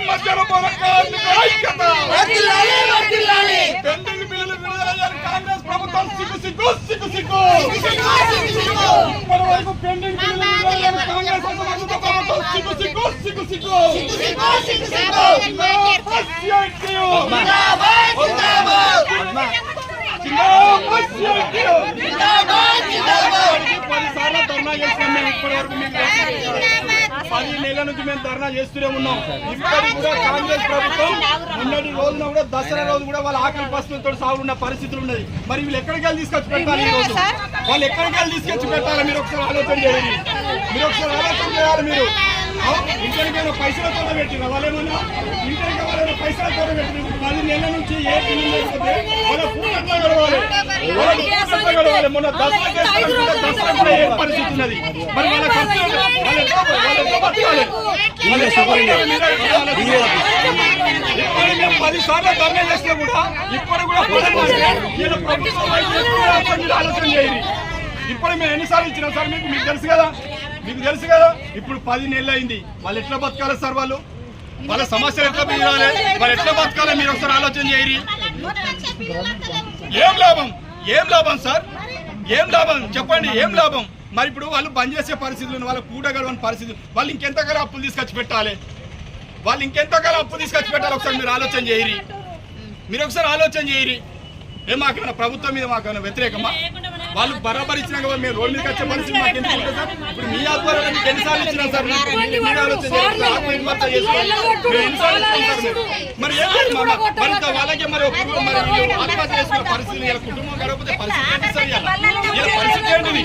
మధ్యాహ్న పెండింగ్ బిల్లులు విడుదల కాంగ్రెస్ ప్రభుత్వం సిగ్గు మరోవైపు పెండింగ్ బిల్లులు కాంగ్రెస్ ప్రభుత్వం సిగ్గు ధర్నా చేస్తున్నాం. ఇప్పటివరకు మీకు 10 నెలల నుంచి మేము ధర్నా చేస్తూనే ఉన్నాం. ఇప్పటికి కూడా కాంగ్రెస్ ప్రభుత్వం మొన్నటి రోజున కూడా దసరా రోజు కూడా వాళ్ళ ఆకలి పస్తులతో సాగున్న పరిస్థితులు ఉన్నది. మరి వీళ్ళు ఎక్కడికి వెళ్ళి తీసుకొచ్చి పెట్టాలి? ఈ రోజు వాళ్ళు ఎక్కడికి వెళ్ళి తీసుకొచ్చి పెట్టాలి? మీరు ఒకసారి ఆలోచన చేయాలి. మీరు ఇంటికైనా పైసలతో పెట్టిన వాళ్ళేమన్నా ఇంటికి వాళ్ళైనా పైసలతో పెట్టిన 10 నెలల నుంచి ఏ పిల్లలు లేకపోతే వాళ్ళ పూర్ణంగా గడవాలి. మొన్న దసరా కూడా ఏ పరిస్థితి ఉన్నది. మరి వాళ్ళ ఖర్చు మేము 10 సార్లు ధర్నా చేసినా కూడా ఇప్పుడు కూడా ఆలోచన చేయండి. ఇప్పుడు మేము ఎన్నిసార్లు ఇచ్చినాం సార్? మీకు తెలుసు కదా ఇప్పుడు 10 నెలలు అయింది. వాళ్ళు ఎట్లా బతకాలి సార్? వాళ్ళ సమస్యలు ఎట్లా తీరాలి? వాళ్ళు ఎట్లా బతకాలి? మీరు ఒకసారి ఆలోచన చేయరి. ఏం లాభం సార్? ఏం లాభం చెప్పండి? ఏం లాభం? మరి ఇప్పుడు వాళ్ళు బంద్ చేసే పరిస్థితులు, వాళ్ళ పూట గడవని పరిస్థితులు, వాళ్ళు ఇంకెంతకాలం అప్పులు తీసుకొచ్చి పెట్టాలి? ఒకసారి మీరు ఆలోచన చేయరి. మాకేమైనా ప్రభుత్వం మీద మాకేమైనా వ్యతిరేకమా? వాళ్ళు బరాబర్ ఇచ్చినాక మేము రోడ్డు మీదకి వచ్చే పరిస్థితి మాకు ఎందుకు ఉంటుంది సార్? ఇప్పుడు మీ ఆధ్వర్యంలో మీకు ఎన్నిసార్లు ఇచ్చినాం సార్? మరి వాళ్ళకి మరి ఆత్మహత్య చేసుకున్న పరిస్థితి, కుటుంబం గడవకపోతే పరిస్థితి ఏంటిది?